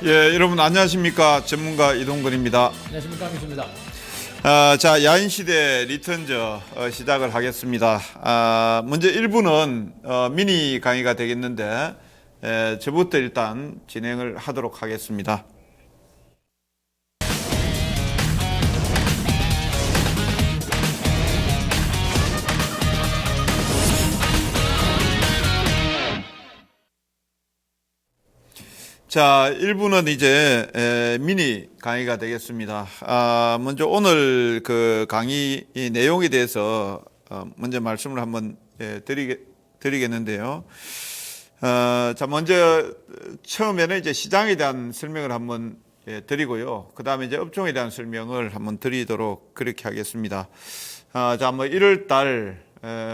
예, 여러분 안녕하십니까. 전문가 이동근입니다. 안녕하십니까. 김수입니다. 자, 야인시대 리턴즈 시작을 하겠습니다. 먼저 1부는 미니 강의가 되겠는데 저부터 일단 진행을 하도록 하겠습니다. 자, 1부는 이제 미니 강의가 되겠습니다. 먼저 오늘 그 강의 내용에 대해서 먼저 말씀을 한번 드리겠는데요. 자, 먼저 처음에는 이제 시장에 대한 설명을 한번 드리고요. 그 다음에 이제 업종에 대한 설명을 한번 드리도록 그렇게 하겠습니다. 자, 뭐 1월 달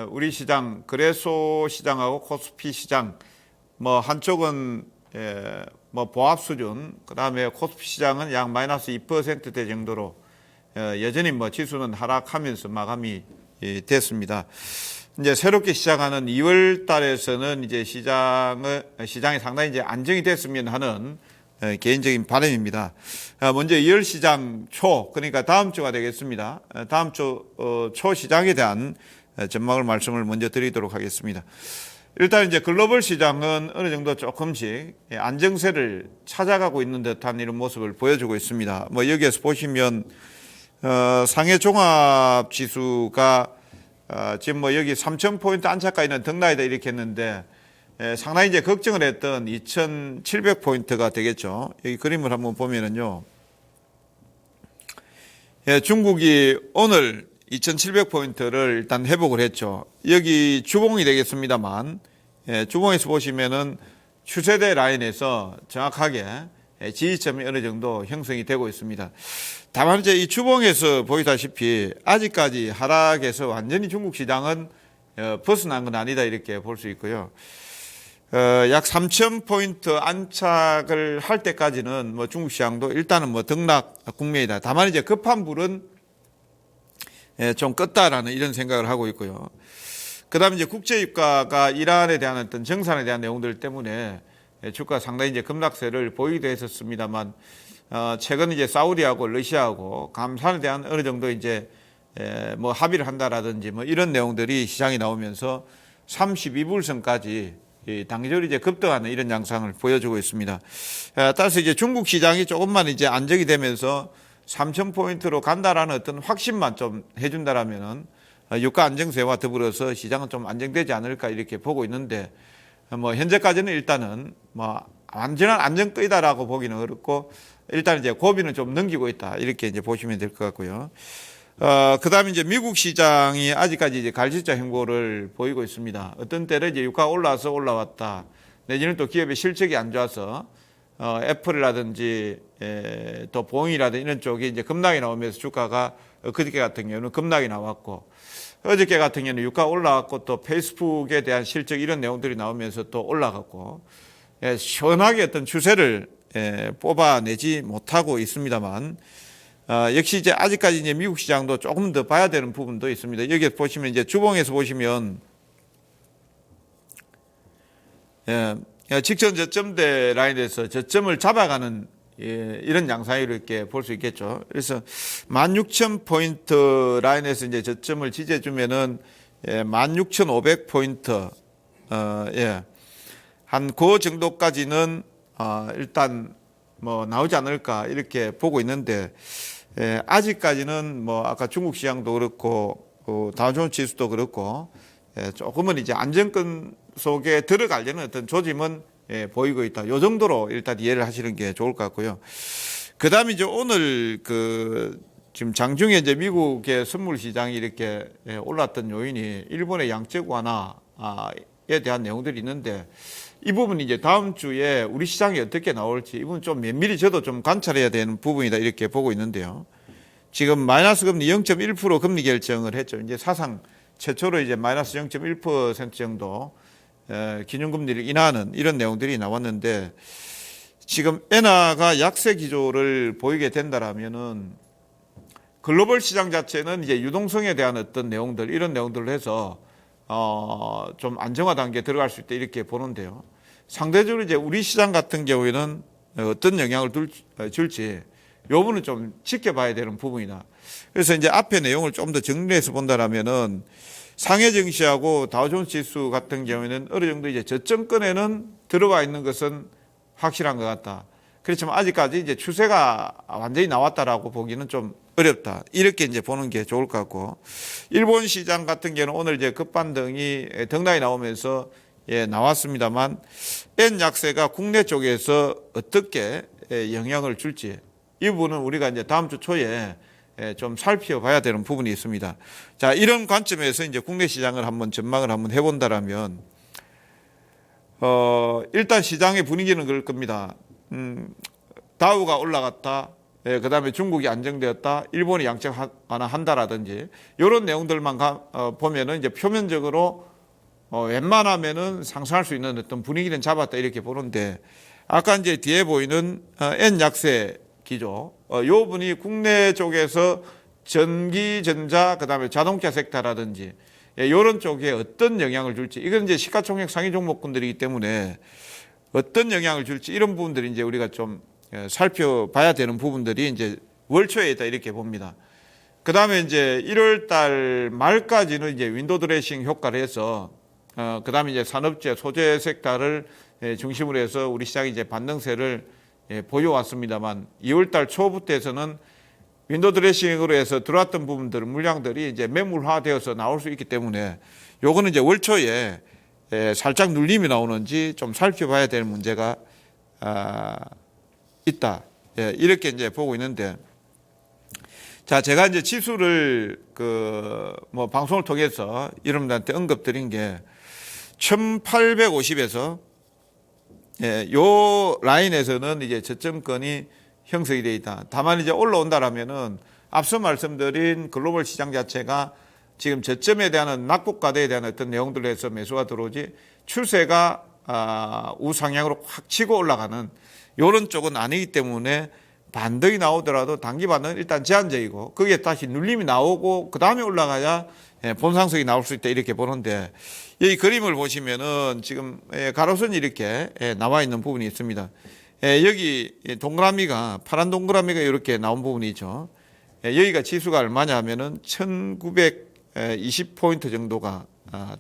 우리 시장, 거래소 시장하고 코스피 시장, 뭐 한쪽은 뭐 보합 수준, 그 다음에 코스피 시장은 약 마이너스 2%대 정도로 여전히 뭐 지수는 하락하면서 마감이 됐습니다. 이제 새롭게 시작하는 2월 달에서는 이제 시장이 상당히 이제 안정이 됐으면 하는 개인적인 바람입니다. 먼저 2월 시장 초, 그러니까 다음 주가 되겠습니다. 다음 주 초 시장에 대한 전망을 말씀을 먼저 드리도록 하겠습니다. 일단 이제 글로벌 시장은 어느 정도 조금씩 안정세를 찾아가고 있는 듯한 이런 모습을 보여주고 있습니다. 뭐 여기에서 보시면 상해 종합 지수가 지금 뭐 여기 3,000포인트 안팎까지는 등락이다 이렇게 했는데 상당히 이제 걱정을 했던 2,700포인트가 되겠죠. 여기 그림을 한번 보면은요. 중국이 오늘 2,700포인트를 일단 회복을 했죠. 여기 주봉이 되겠습니다만, 주봉에서 보시면은 추세대 라인에서 정확하게 지지점이 어느 정도 형성이 되고 있습니다. 다만 이제 이 주봉에서 보이다시피 아직까지 하락에서 완전히 중국 시장은 벗어난 건 아니다 이렇게 볼 수 있고요. 약 3,000포인트 안착을 할 때까지는 뭐 중국 시장도 일단은 뭐 등락 국면이다. 다만 이제 급한 불은 좀 껐다라는 이런 생각을 하고 있고요. 그 다음에 이제 국제유가가 이란에 대한 어떤 정산에 대한 내용들 때문에 주가 상당히 이제 급락세를 보이기도 했었습니다만, 최근 이제 사우디하고 러시아하고 감산에 대한 어느 정도 이제 뭐 합의를 한다라든지 뭐 이런 내용들이 시장에 나오면서 32불선까지 단기적으로 이제 급등하는 이런 양상을 보여주고 있습니다. 따라서 이제 중국 시장이 조금만 이제 안정이 되면서 3,000포인트로 간다라는 어떤 확신만 좀 해준다라면은 유가 안정세와 더불어서 시장은 좀 안정되지 않을까 이렇게 보고 있는데, 뭐 현재까지는 일단은 뭐 완전한 안정권이다라고 보기는 어렵고 일단 이제 고비는 좀 넘기고 있다 이렇게 이제 보시면 될 것 같고요. 그 다음에 이제 미국 시장이 아직까지 이제 갈지자 행보를 보이고 있습니다. 어떤 때는 이제 유가가 올라와서 올라왔다. 내지는 또 기업의 실적이 안 좋아서 애플이라든지 또 보잉이라든지 이런 쪽이 이제 급락이 나오면서 주가가 그저께 같은 경우는 급락이 나왔고, 어저께 같은 경우는 유가 올라왔고 또 페이스북에 대한 실적 이런 내용들이 나오면서 또 올라갔고, 시원하게 어떤 추세를 뽑아내지 못하고 있습니다만, 역시 이제 아직까지 이제 미국 시장도 조금 더 봐야 되는 부분도 있습니다. 여기 보시면 이제 주봉에서 보시면 직전 저점대 라인에서 저점을 잡아가는 이런 양상으로 이렇게 볼 수 있겠죠. 그래서 16,000포인트 라인에서 이제 저점을 지지해주면은 16,500포인트 한 그 정도까지는 일단 뭐 나오지 않을까 이렇게 보고 있는데, 아직까지는 뭐 아까 중국 시장도 그렇고 다우존스 지수도 그렇고 조금은 이제 안정권 속에 들어가려는 어떤 조짐은 보이고 있다. 이 정도로 일단 이해를 하시는 게 좋을 것 같고요. 그 다음에 이제 오늘 지금 장중에 이제 미국의 선물 시장이 이렇게 올랐던 요인이 일본의 양적 완화에 대한 내용들이 있는데, 이 부분이 이제 다음 주에 우리 시장이 어떻게 나올지 이 부분 좀 면밀히 저도 좀 관찰해야 되는 부분이다 이렇게 보고 있는데요. 지금 마이너스 금리 0.1% 금리 결정을 했죠. 이제 사상 최초로 이제 마이너스 0.1% 정도 기준금리를 인하하는 이런 내용들이 나왔는데, 지금 엔화가 약세 기조를 보이게 된다라면은 글로벌 시장 자체는 이제 유동성에 대한 어떤 내용들 이런 내용들을 해서 좀 안정화 단계에 들어갈 수 있다 이렇게 보는데요. 상대적으로 이제 우리 시장 같은 경우에는 어떤 영향을 줄지 이 부분은 좀 지켜봐야 되는 부분이다. 그래서 이제 앞에 내용을 좀 더 정리해서 본다라면은 상해 증시하고 다우존스 지수 같은 경우에는 어느 정도 이제 저점권에는 들어와 있는 것은 확실한 것 같다. 그렇지만 아직까지 이제 추세가 완전히 나왔다라고 보기는 좀 어렵다. 이렇게 이제 보는 게 좋을 것 같고, 일본 시장 같은 경우는 오늘 이제 급반등이 등락이 나오면서 나왔습니다만, 엔 약세가 국내 쪽에서 어떻게 영향을 줄지 이 부분은 우리가 이제 다음 주 초에 좀 살펴봐야 되는 부분이 있습니다. 자, 이런 관점에서 이제 국내 시장을 한번 전망을 한번 해본다라면, 일단 시장의 분위기는 그럴 겁니다. 다우가 올라갔다. 그 다음에 중국이 안정되었다. 일본이 양적 완화한다라든지 이런 내용들만 보면은 이제 표면적으로 웬만하면은 상승할 수 있는 어떤 분위기는 잡았다 이렇게 보는데, 아까 이제 뒤에 보이는 N 약세 기조, 요 분이 국내 쪽에서 전기, 전자, 그 다음에 자동차 섹터라든지 이런 쪽에 어떤 영향을 줄지, 이건 이제 시가총액 상위 종목군들이기 때문에 어떤 영향을 줄지 이런 부분들이 이제 우리가 좀 살펴봐야 되는 부분들이 이제 월초에 있다 이렇게 봅니다. 그 다음에 이제 1월 달 말까지는 이제 윈도우 드레싱 효과를 해서 그 다음에 이제 산업재, 소재 섹터를 중심으로 해서 우리 시장이 이제 반등세를 보여왔습니다만, 2월 달 초부터 해서는 윈도우 드레싱으로 해서 들어왔던 부분들, 물량들이 이제 매물화되어서 나올 수 있기 때문에 요거는 이제 월초에 살짝 눌림이 나오는지 좀 살펴봐야 될 문제가 있다. 이렇게 이제 보고 있는데, 자, 제가 이제 지수를 방송을 통해서 여러분들한테 언급드린 게 1850에서 요 라인에서는 이제 저점권이 형성이 되어 있다. 다만 이제 올라온다라면은 앞서 말씀드린 글로벌 시장 자체가 지금 저점에 대한 낙폭과대에 대한 어떤 내용들로 해서 매수가 들어오지, 추세가 우상향으로 확 치고 올라가는 이런 쪽은 아니기 때문에 반등이 나오더라도 단기 반등은 일단 제한적이고, 거기에 다시 눌림이 나오고 그 다음에 올라가야 본상승이 나올 수 있다 이렇게 보는데, 이 그림을 보시면은 지금 가로선이 이렇게 나와 있는 부분이 있습니다. 여기 동그라미가, 파란 동그라미가 이렇게 나온 부분이죠. 여기가 지수가 얼마냐 하면은 1920포인트 정도가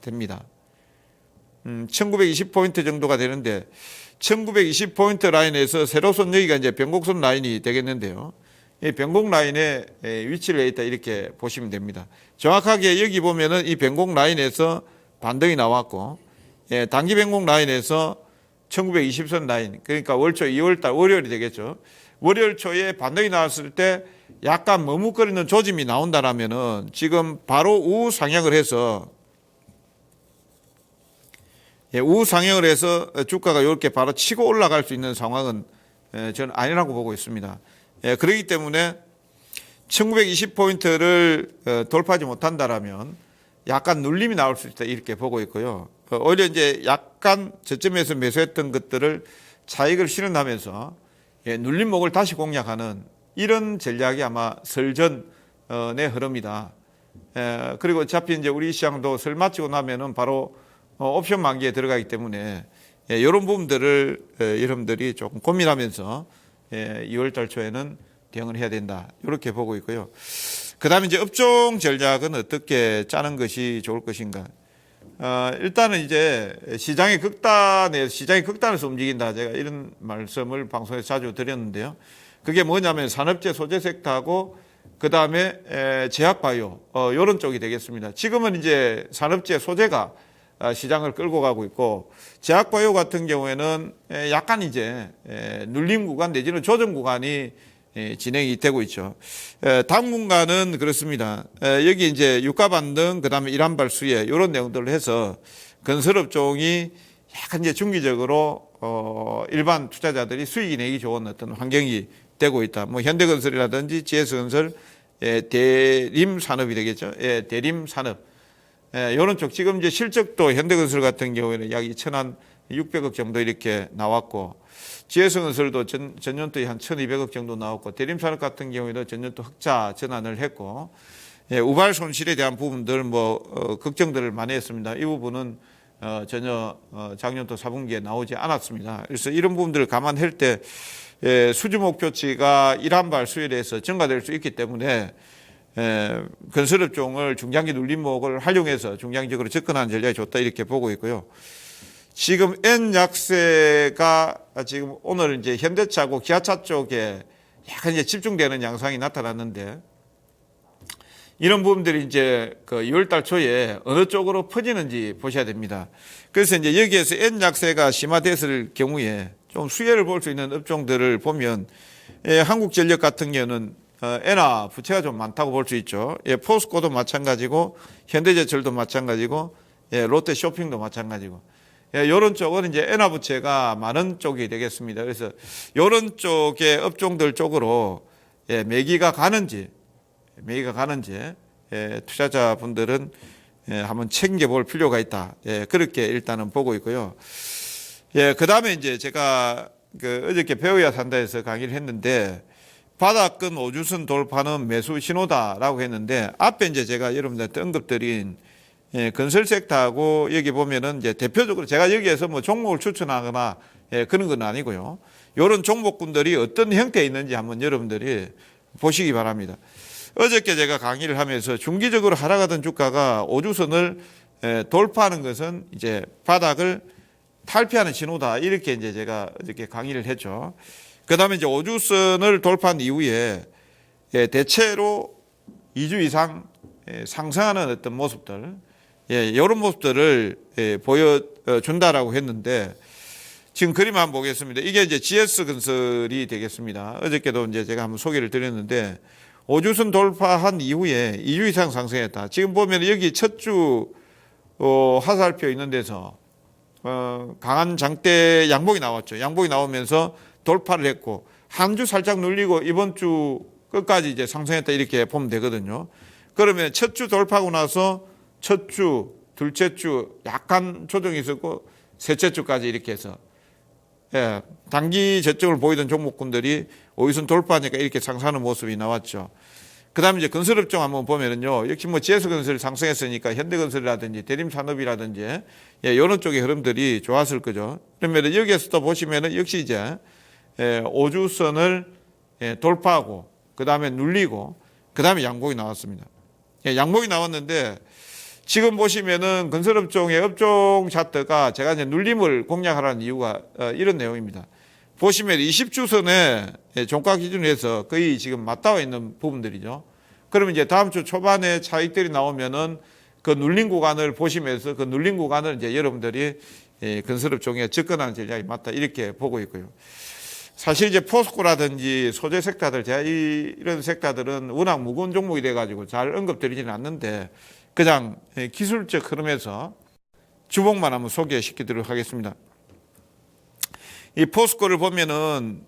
됩니다. 1920포인트 정도가 되는데, 1920포인트 라인에서 세로선 여기가 이제 변곡선 라인이 되겠는데요. 이 변곡 라인에 위치를 해 있다 이렇게 보시면 됩니다. 정확하게 여기 보면은 이 변곡 라인에서 반등이 나왔고, 단기 변곡 라인에서 1920선 라인, 그러니까 월초 2월달 월요일이 되겠죠. 월요일 초에 반등이 나왔을 때 약간 머뭇거리는 조짐이 나온다라면은 지금 바로 우상향을 해서 우상향을 해서 주가가 이렇게 바로 치고 올라갈 수 있는 상황은 저는 아니라고 보고 있습니다. 그렇기 때문에 1920포인트를 돌파하지 못한다라면 약간 눌림이 나올 수 있다 이렇게 보고 있고요. 오히려 이제 약간 저점에서 매수했던 것들을 차익을 실현하면서 눌림목을 다시 공략하는 이런 전략이 아마 설 전의 흐름이다. 그리고 어차피 이제 우리 시장도 설 마치고 나면은 바로 옵션 만기에 들어가기 때문에 이런 부분들을 여러분들이 조금 고민하면서 2월 달 초에는 대응을 해야 된다. 이렇게 보고 있고요. 그 다음에 이제 업종 전략은 어떻게 짜는 것이 좋을 것인가. 일단은 이제 시장의 극단에서 움직인다. 제가 이런 말씀을 방송에서 자주 드렸는데요. 그게 뭐냐면 산업재 소재 섹터하고 그 다음에 제약바이오, 이런 쪽이 되겠습니다. 지금은 이제 산업재 소재가 시장을 끌고 가고 있고, 제약바이오 같은 경우에는 약간 이제 눌림 구간 내지는 조정 구간이 진행이 되고 있죠. 당분간은 그렇습니다. 여기 이제 유가 반등, 그 다음에 일환발 수혜, 이런 내용들을 해서 건설업종이 약간 이제 중기적으로 일반 투자자들이 수익이 내기 좋은 어떤 환경이 되고 있다. 뭐 현대건설이라든지 GS건설, 대림산업이 되겠죠. 대림산업. 이런 쪽 지금 이제 실적도 현대건설 같은 경우에는 약 2,600억 정도 이렇게 나왔고, GS건설도 전년도에 한 1,200억 정도 나왔고, 대림산업 같은 경우에는 전년도 흑자 전환을 했고, 우발 손실에 대한 부분들 걱정들을 많이 했습니다. 이 부분은 전혀 작년도 4분기에 나오지 않았습니다. 그래서 이런 부분들을 감안할 때 수주 목표치가 1한발 수율에서 증가될 수 있기 때문에 건설업종을 중장기 눌림목을 활용해서 중장기적으로 접근하는 전략이 좋다 이렇게 보고 있고요. 지금 N 약세가 지금 오늘 이제 현대차고 기아차 쪽에 약간 이제 집중되는 양상이 나타났는데 이런 부분들이 이제 그 2월달 초에 어느 쪽으로 퍼지는지 보셔야 됩니다. 그래서 이제 여기에서 N 약세가 심화됐을 경우에 좀 수혜를 볼 수 있는 업종들을 보면 한국전력 같은 경우는 엔화 부채가 좀 많다고 볼 수 있죠. 포스코도 마찬가지고 현대제철도 마찬가지고 롯데쇼핑도 마찬가지고 이런 쪽은 이제 엔화 부채가 많은 쪽이 되겠습니다. 그래서 이런 쪽의 업종들 쪽으로 매기가 가는지 투자자분들은 한번 챙겨볼 필요가 있다. 그렇게 일단은 보고 있고요. 그 다음에 이제 제가 어저께 배워야 산다에서 강의를 했는데 바닥근 오주선 돌파는 매수 신호다라고 했는데 앞에 이제 제가 여러분들한테 언급드린 건설 섹터하고 여기 보면은 이제 대표적으로 제가 여기에서 뭐 종목을 추천하거나 그런 건 아니고요. 이런 종목군들이 어떤 형태에 있는지 한번 여러분들이 보시기 바랍니다. 어저께 제가 강의를 하면서 중기적으로 하락하던 주가가 오주선을 돌파하는 것은 이제 바닥을 탈피하는 신호다. 이렇게 이제 제가 어저께 강의를 했죠. 그 다음에 이제 오주선을 돌파한 이후에 대체로 2주 이상 상승하는 어떤 모습들, 이런 모습들을 보여준다라고 했는데 지금 그림 한번 보겠습니다. 이게 이제 GS건설이 되겠습니다. 어저께도 이제 제가 한번 소개를 드렸는데 오주선 돌파한 이후에 2주 이상 상승했다. 지금 보면 여기 첫 주 화살표 있는 데서 강한 장대 양봉이 나왔죠. 양봉이 나오면서 돌파를 했고 한 주 살짝 눌리고 이번 주 끝까지 이제 상승했다 이렇게 보면 되거든요. 그러면 첫 주 돌파하고 나서 첫 주, 둘째 주 약간 조정이 있었고 셋째 주까지 이렇게 해서 단기 저점을 보이던 종목군들이 오주선 돌파하니까 이렇게 상승하는 모습이 나왔죠. 그 다음에 이제 건설업종 한번 보면은요, 역시 뭐 GS건설 상승했으니까 현대건설이라든지 대림산업이라든지, 이런 쪽의 흐름들이 좋았을 거죠. 그러면 여기에서도 보시면은 역시 이제, 오주선을 돌파하고, 그 다음에 눌리고, 그 다음에 양봉이 나왔습니다. 양봉이 나왔는데, 지금 보시면은 건설업종의 업종 차트가 제가 이제 눌림을 공략하라는 이유가 이런 내용입니다. 보시면 20주선에 종가 기준으로 해서 거의 지금 맞닿아 있는 부분들이죠. 그러면 이제 다음 주 초반에 차익들이 나오면은 그 눌린 구간을 보시면서 그 눌린 구간을 이제 여러분들이 건설업종에 접근하는 전략이 맞다 이렇게 보고 있고요. 사실 이제 포스코라든지 소재 섹터들, 제가 이런 섹터들은 워낙 무거운 종목이 돼가지고 잘 언급드리지는 않는데 그냥 기술적 흐름에서 주봉만 한번 소개시키도록 하겠습니다. 이 포스코를 보면은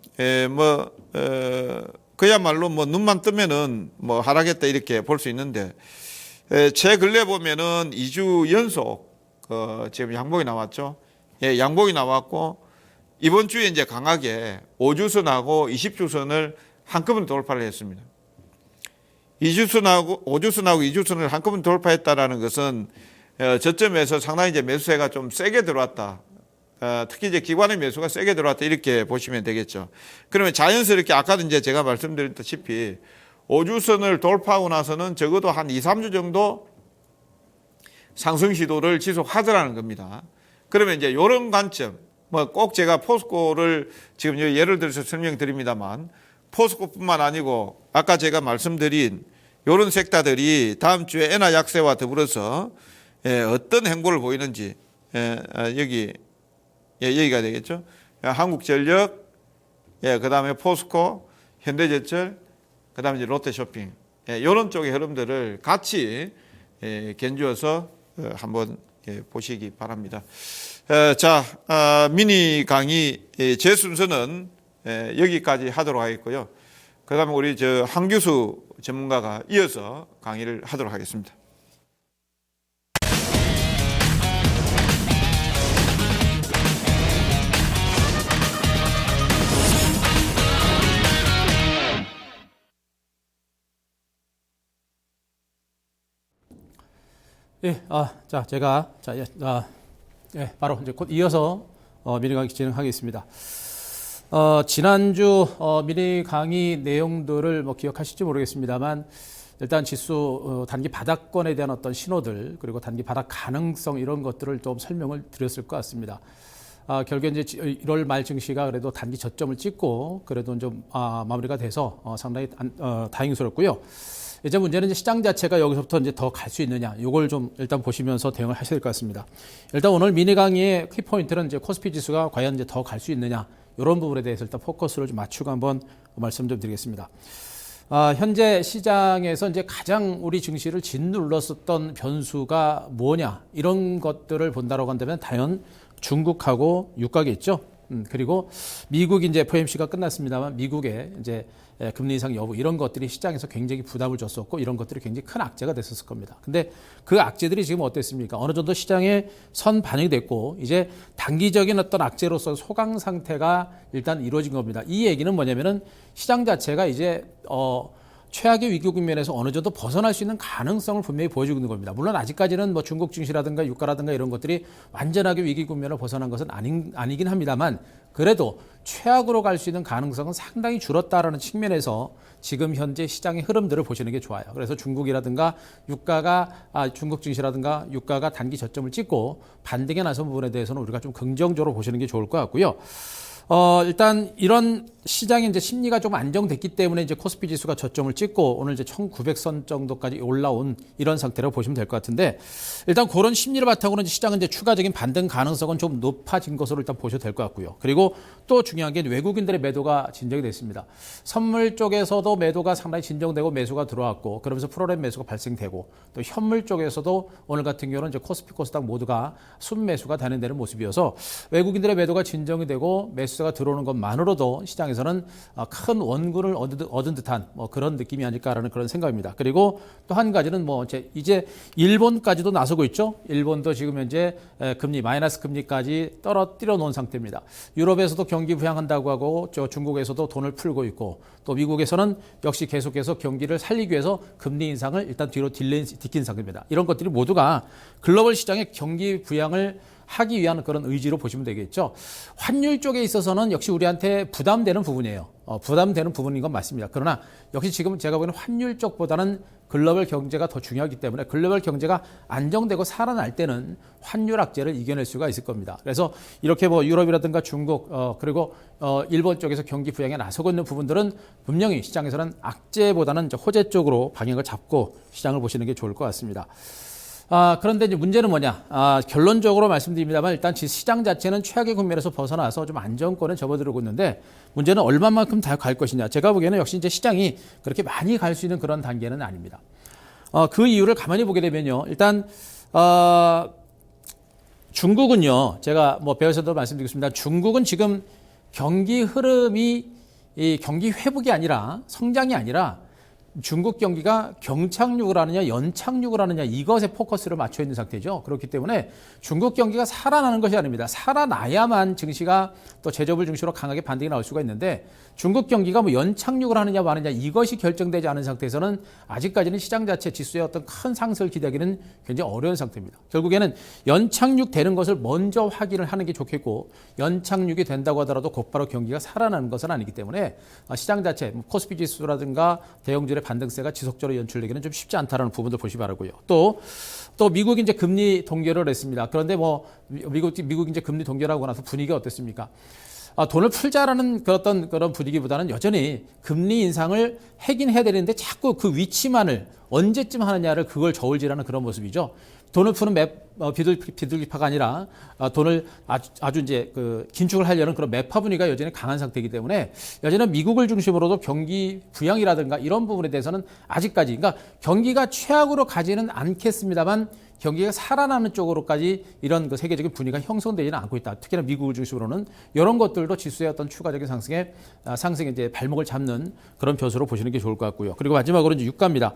그야말로 뭐 눈만 뜨면은 뭐 하락했다 이렇게 볼 수 있는데 제 근래 보면은 2주 연속 지금 양봉이 나왔죠. 양봉이 나왔고 이번 주에 이제 강하게 5주선하고 20주선을 한꺼번에 돌파를 했습니다. 5주선하고 2주선을 한꺼번에 돌파했다라는 것은 저점에서 상당히 이제 매수세가 좀 세게 들어왔다. 특히 이제 기관의 매수가 세게 들어왔다 이렇게 보시면 되겠죠. 그러면 자연스럽게 아까도 이제 제가 말씀드렸다시피 5주선을 돌파하고 나서는 적어도 한 2, 3주 정도 상승 시도를 지속하더라는 겁니다. 그러면 이제 이런 관점, 뭐 꼭 제가 포스코를 지금 예를 들어서 설명드립니다만 포스코뿐만 아니고 아까 제가 말씀드린 이런 섹터들이 다음 주에 엔화 약세와 더불어서 어떤 행보를 보이는지 여기가 되겠죠. 한국전력, 그 다음에 포스코, 현대제철, 그 다음에 이제 롯데쇼핑, 이런 쪽의 흐름들을 같이 견주어서 한번 보시기 바랍니다. 자, 미니 강의 제 순서는 여기까지 하도록 하겠고요. 그 다음에 우리 한규수 전문가가 이어서 강의를 하도록 하겠습니다. 제가 바로 이제 곧 이어서 미니 강의 진행하겠습니다. 지난주 미리 강의 내용들을 뭐 기억하실지 모르겠습니다만 일단 지수 단기 바닥권에 대한 어떤 신호들 그리고 단기 바닥 가능성 이런 것들을 좀 설명을 드렸을 것 같습니다. 결국에 이제 1월 말 증시가 그래도 단기 저점을 찍고 그래도 좀 마무리가 돼서 상당히 다행스럽고요. 이제 문제는 이제 시장 자체가 여기서부터 이제 더 갈 수 있느냐, 이걸 좀 일단 보시면서 대응을 하셔야 될 것 같습니다. 일단 오늘 미니 강의의 키포인트는 이제 코스피 지수가 과연 이제 더 갈 수 있느냐, 이런 부분에 대해서 일단 포커스를 좀 맞추고 한번 말씀 좀 드리겠습니다. 현재 시장에서 이제 가장 우리 증시를 짓눌렀었던 변수가 뭐냐, 이런 것들을 본다라고 한다면 당연 중국하고 유가겠죠. 그리고 미국 이제 FOMC가 끝났습니다만 미국의 이제 금리 인상 여부 이런 것들이 시장에서 굉장히 부담을 줬었고 이런 것들이 굉장히 큰 악재가 됐었을 겁니다. 근데 그 악재들이 지금 어땠습니까? 어느 정도 시장에 선 반영이 됐고 이제 단기적인 어떤 악재로서 소강 상태가 일단 이루어진 겁니다. 이 얘기는 뭐냐면은 시장 자체가 이제 최악의 위기 국면에서 어느 정도 벗어날 수 있는 가능성을 분명히 보여주고 있는 겁니다. 물론 아직까지는 뭐 중국 증시라든가 유가라든가 이런 것들이 완전하게 위기 국면을 벗어난 것은 아니긴 합니다만 그래도 최악으로 갈 수 있는 가능성은 상당히 줄었다라는 측면에서 지금 현재 시장의 흐름들을 보시는 게 좋아요. 그래서 중국이라든가 중국 증시라든가 유가가 단기 저점을 찍고 반등에 나선 부분에 대해서는 우리가 좀 긍정적으로 보시는 게 좋을 것 같고요. 일단 이런 시장의 이제 심리가 좀 안정됐기 때문에 이제 코스피 지수가 저점을 찍고 오늘 이제 1900선 정도까지 올라온 이런 상태라고 보시면 될 것 같은데 일단 그런 심리를 바탕으로 이제 시장은 이제 추가적인 반등 가능성은 좀 높아진 것으로 일단 보셔도 될 것 같고요. 그리고 또 중요한 게 외국인들의 매도가 진정이 됐습니다. 선물 쪽에서도 매도가 상당히 진정되고 매수가 들어왔고 그러면서 프로그램 매수가 발생되고 또 현물 쪽에서도 오늘 같은 경우는 이제 코스피 코스닥 모두가 순매수가 단행되는 모습이어서 외국인들의 매도가 진정이 되고 매수가 들어오는 것만으로도 시장에서는 큰 원군을 얻은 듯한 뭐 그런 느낌이 아닐까라는 그런 생각입니다. 그리고 또 한 가지는 뭐 이제 일본까지도 나서고 있죠. 일본도 지금 현재 금리 마이너스 금리까지 떨어뜨려 놓은 상태입니다. 유럽에서도 경기 부양한다고 하고 중국에서도 돈을 풀고 있고 또 미국에서는 역시 계속해서 경기를 살리기 위해서 금리 인상을 일단 뒤로 디킨 상태입니다. 이런 것들이 모두가 글로벌 시장의 경기 부양을 하기 위한 그런 의지로 보시면 되겠죠. 환율 쪽에 있어서는 역시 우리한테 부담되는 부분이에요. 부담되는 부분인 건 맞습니다. 그러나 역시 지금 제가 보기에는 환율 쪽보다는 글로벌 경제가 더 중요하기 때문에 글로벌 경제가 안정되고 살아날 때는 환율 악재를 이겨낼 수가 있을 겁니다. 그래서 이렇게 뭐 유럽이라든가 중국 그리고 일본 쪽에서 경기 부양에 나서고 있는 부분들은 분명히 시장에서는 악재보다는 이제 호재 쪽으로 방향을 잡고 시장을 보시는 게 좋을 것 같습니다. 그런데 이제 문제는 뭐냐? 결론적으로 말씀드립니다만 일단 시장 자체는 최악의 국면에서 벗어나서 좀 안정권에 접어들고 있는데 문제는 얼마만큼 다 갈 것이냐? 제가 보기에는 역시 이제 시장이 그렇게 많이 갈 수 있는 그런 단계는 아닙니다. 그 이유를 가만히 보게 되면요. 일단 중국은요. 제가 뭐 배워서도 말씀드리겠습니다. 중국은 지금 경기 흐름이 이 경기 회복이 아니라 성장이 아니라 중국 경기가 경착륙을 하느냐 연착륙을 하느냐 이것에 포커스를 맞춰 있는 상태죠. 그렇기 때문에 중국 경기가 살아나는 것이 아닙니다. 살아나야만 증시가 또 제조업을 중심으로 강하게 반등이 나올 수가 있는데 중국 경기가 뭐 연착륙을 하느냐 마느냐 이것이 결정되지 않은 상태에서는 아직까지는 시장 자체 지수의 어떤 큰 상승을 기대하기는 굉장히 어려운 상태입니다. 결국에는 연착륙 되는 것을 먼저 확인을 하는 게 좋겠고 연착륙이 된다고 하더라도 곧바로 경기가 살아나는 것은 아니기 때문에 시장 자체 코스피 지수라든가 대형주의 반등세가 지속적으로 연출되기는 좀 쉽지 않다라는 부분도 보시 바라고요. 또 미국이 이제 금리 동결을 했습니다. 그런데 뭐 미국 이제 금리 동결하고 나서 분위기가 어땠습니까? 돈을 풀자라는 그런 분위기보다는 여전히 금리 인상을 하긴 해야 되는데 자꾸 그 위치만을 언제쯤 하느냐를 그걸 저울질하는 그런 모습이죠. 돈을 푸는 비둘기파가 아니라 돈을 아주 이제 긴축을 하려는 그런 매파 분위기가 여전히 강한 상태이기 때문에 여전히 미국을 중심으로도 경기 부양이라든가 이런 부분에 대해서는 아직까지 그러니까 경기가 최악으로 가지는 않겠습니다만 경기가 살아나는 쪽으로까지 이런 세계적인 분위기가 형성되지는 않고 있다. 특히나 미국을 중심으로는 이런 것들도 지수의 어떤 추가적인 상승에 이제 발목을 잡는 그런 변수로 보시는 게 좋을 것 같고요. 그리고 마지막으로 이제 유가입니다.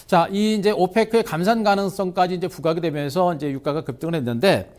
자, 이 이제 오페크의 감산 가능성까지 이제 부각이 되면서 이제 유가가 급등을 했는데,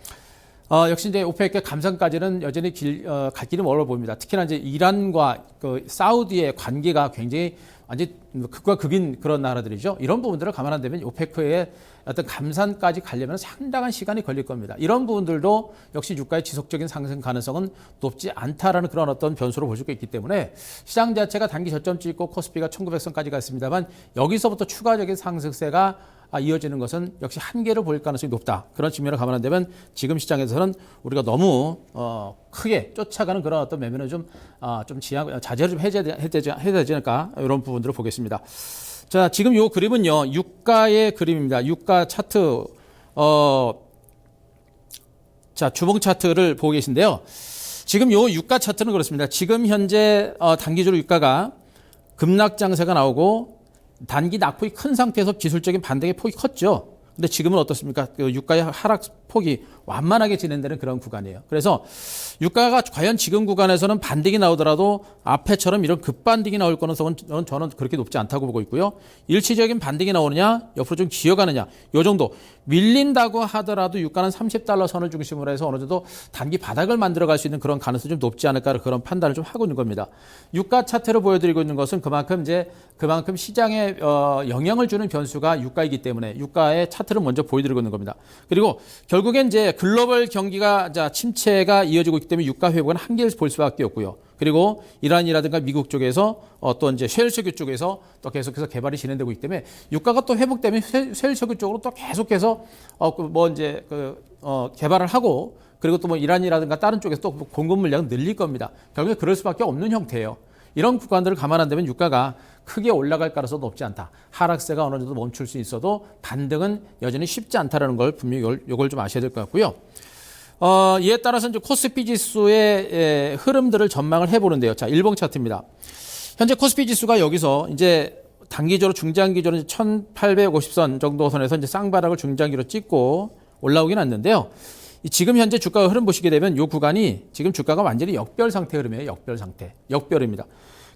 역시 이제 오펙의 감산까지는 여전히 갈 길이 멀어 보입니다. 특히나 이제 이란과 그 사우디의 관계가 굉장히 완전 극과 극인 그런 나라들이죠. 이런 부분들을 감안한다면 오페크의 어떤 감산까지 가려면 상당한 시간이 걸릴 겁니다. 이런 부분들도 역시 유가의 지속적인 상승 가능성은 높지 않다라는 그런 어떤 변수로 볼 수가 있기 때문에 시장 자체가 단기 저점 찍고 코스피가 1900선까지 갔습니다만 여기서부터 추가적인 상승세가 이어지는 것은 역시 한계를 보일 가능성이 높다. 그런 측면을 감안한다면 지금 시장에서는 우리가 너무 크게 쫓아가는 그런 어떤 매매는 좀 자제를 좀 해야 되지 않을까 이런 부분들을 보겠습니다. 자, 지금 요 그림은요 유가의 그림입니다. 유가 차트 자 주봉 차트를 보고 계신데요. 지금 요 유가 차트는 그렇습니다. 지금 현재 단기적으로 유가가 급락 장세가 나오고 단기 낙폭이 큰 상태에서 기술적인 반등의 폭이 컸죠. 근데 지금은 어떻습니까? 그 유가의 하락폭이 완만하게 진행되는 그런 구간이에요. 그래서 유가가 과연 지금 구간에서는 반등이 나오더라도 앞에처럼 이런 급반등이 나올 가능성은 저는 그렇게 높지 않다고 보고 있고요. 일시적인 반등이 나오느냐, 옆으로 좀 기어가느냐, 요 정도 밀린다고 하더라도 유가는 30달러 선을 중심으로 해서 어느 정도 단기 바닥을 만들어갈 수 있는 그런 가능성이 좀 높지 않을까 그런 판단을 좀 하고 있는 겁니다. 유가 차트를 보여드리고 있는 것은 그만큼 시장에 영향을 주는 변수가 유가이기 때문에 유가의 차트를 먼저 보여드리고 있는 겁니다. 그리고 결국엔 이제 글로벌 경기가 침체가 이어지고 있기 때문에 유가 회복은 한계를 볼 수밖에 없고요. 그리고 이란이라든가 미국 쪽에서 또 이제 셰일석유 쪽에서 또 계속해서 개발이 진행되고 있기 때문에 유가가 또 회복되면 셰일석유 쪽으로 또 계속해서 개발을 하고 그리고 또 뭐 이란이라든가 다른 쪽에서 또 공급 물량은 늘릴 겁니다. 결국에 그럴 수밖에 없는 형태예요. 이런 구간들을 감안한다면 유가가 크게 올라갈 가능성은 높지 않다. 하락세가 어느 정도 멈출 수 있어도 반등은 여전히 쉽지 않다라는 걸 분명히 이걸 좀 아셔야 될 것 같고요. 이에 따라서 이제 코스피 지수의 흐름들을 전망을 해보는데요. 자, 일봉 차트입니다. 현재 코스피 지수가 여기서 이제 단기적으로 중장기적으로 1850선 정도 선에서 이제 쌍바닥을 중장기로 찍고 올라오긴 했는데요. 지금 현재 주가 흐름 보시게 되면 이 구간이 지금 주가가 완전히 역별 상태 흐름이에요. 역별 상태. 역별입니다.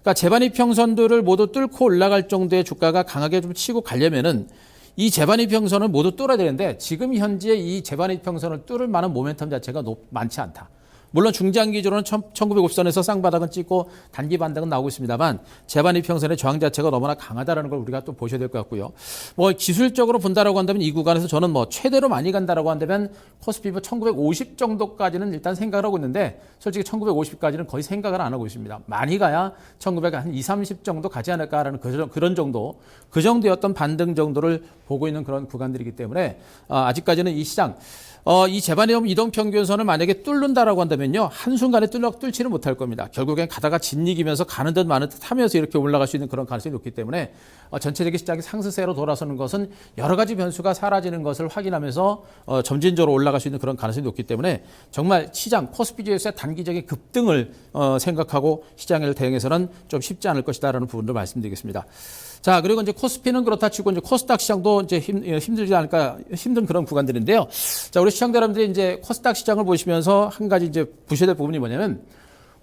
그러니까 재반이평선들을 모두 뚫고 올라갈 정도의 주가가 강하게 좀 치고 가려면은 이 재반이평선을 모두 뚫어야 되는데 지금 현재 이 재반이평선을 뚫을 만한 모멘텀 자체가 많지 않다. 물론 중장기적으로는 1950선에서 쌍바닥은 찍고 단기 반등은 나오고 있습니다만 재반이평선의 저항 자체가 너무나 강하다는 걸 우리가 또 보셔야 될 것 같고요. 뭐 기술적으로 본다라고 한다면 이 구간에서 저는 뭐 최대로 많이 간다라고 한다면 코스피 1950 정도까지는 일단 생각을 하고 있는데 솔직히 1950까지는 거의 생각을 안 하고 있습니다. 많이 가야 1920, 30 정도 가지 않을까라는 그런 정도, 그 정도의 어떤 반등 정도를 보고 있는 그런 구간들이기 때문에 아직까지는 이 시장 이 재반의 이동평균선을 만약에 뚫는다라고 한다면요. 한순간에 뚫지는 못할 겁니다. 결국엔 가다가 진이기면서 가는 듯 마는 듯 하면서 이렇게 올라갈 수 있는 그런 가능성이 높기 때문에 전체적인 시장이 상승세로 돌아서는 것은 여러 가지 변수가 사라지는 것을 확인하면서 점진적으로 올라갈 수 있는 그런 가능성이 높기 때문에 정말 시장 코스피 지수의 단기적인 급등을 생각하고 시장을 대응해서는 좀 쉽지 않을 것이다라는 부분을 말씀드리겠습니다. 자, 그리고 이제 코스피는 그렇다 치고 이제 코스닥 시장도 이제 힘들지 않을까 힘든 그런 구간들인데요. 자, 우리 시청자 여러분들이 이제 코스닥 시장을 보시면서 한 가지 이제 보셔야 될 부분이 뭐냐면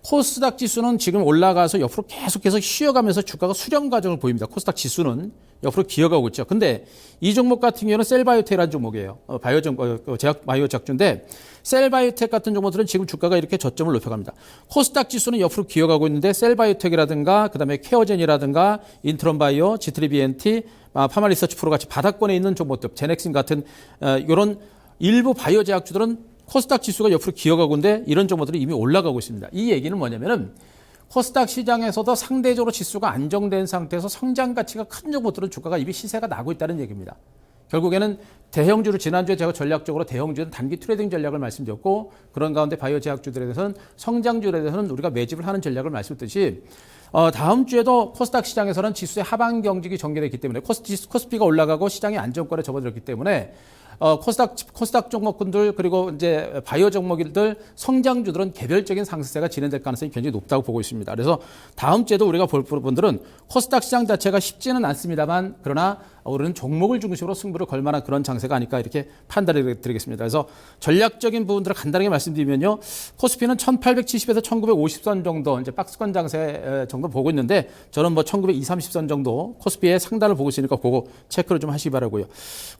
코스닥 지수는 지금 올라가서 옆으로 계속해서 쉬어가면서 주가가 수렴 과정을 보입니다. 코스닥 지수는 옆으로 기어가고 있죠. 근데 이 종목 같은 경우는 셀바이오텍이라는 종목이에요. 바이오 작주인데 셀바이오텍 같은 종목들은 지금 주가가 이렇게 저점을 높여갑니다. 코스닥 지수는 옆으로 기어가고 있는데 셀바이오텍이라든가 그다음에 케어젠이라든가 인트론바이오, 지트리비엔티, 파마리서치 프로 같이 바닥권에 있는 종목들, 제넥신 같은 이런 일부 바이오 제약주들은 코스닥 지수가 옆으로 기어가고 있는데 이런 종목들이 이미 올라가고 있습니다. 이 얘기는 뭐냐면은 코스닥 시장에서도 상대적으로 지수가 안정된 상태에서 성장 가치가 큰 종목들은 주가가 이미 시세가 나고 있다는 얘기입니다. 결국에는 대형주를 지난주에 제가 전략적으로 대형주는 단기 트레이딩 전략을 말씀드렸고 그런 가운데 바이오 제약주들에 대해서는 성장주에 대해서는 우리가 매집을 하는 전략을 말씀드렸듯이 다음 주에도 코스닥 시장에서는 지수의 하방 경직이 전개됐기 때문에 코스피가 올라가고 시장이 안정권에 접어들었기 때문에 코스닥 종목군들 그리고 이제 바이오 종목들 성장주들은 개별적인 상승세가 진행될 가능성이 굉장히 높다고 보고 있습니다. 그래서 다음 주에도 우리가 볼 부분들은 코스닥 시장 자체가 쉽지는 않습니다만 그러나 우리는 종목을 중심으로 승부를 걸 만한 그런 장세가 아닐까 이렇게 판단을 드리겠습니다. 그래서 전략적인 부분들을 간단하게 말씀드리면요. 코스피는 1870에서 1950선 정도 이제 박스권 장세 정도 보고 있는데 저는 뭐 1920, 30선 정도 코스피의 상단을 보고 있으니까 그거 체크를 좀 하시기 바라고요.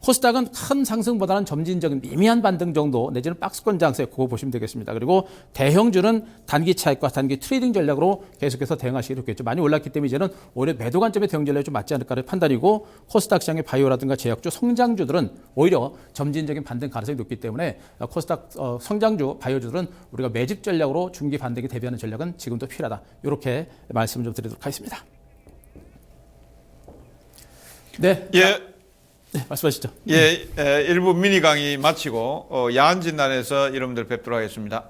코스닥은 큰 상승보다는 점진적인 미미한 반등 정도 내지는 박스권 장세 그거 보시면 되겠습니다. 그리고 대형주는 단기 차익과 단기 트레이딩 전략으로 계속해서 대응하시기로 했겠죠. 많이 올랐기 때문에 이제는 오히려 매도 관점의 대응 전략이 좀 맞지 않을까를 판단이고 코스닥 시장의 바이오라든가 제약주, 성장주들은 오히려 점진적인 반등 가능성이 높기 때문에 코스닥 성장주, 바이오주들은 우리가 매집 전략으로 중기 반등에 대비하는 전략은 지금도 필요하다. 이렇게 말씀을 좀 드리도록 하겠습니다. 네. 예. 네, 말씀하시죠. 예, 일부 미니 강의 마치고 야한 진단에서 여러분들 뵙도록 하겠습니다.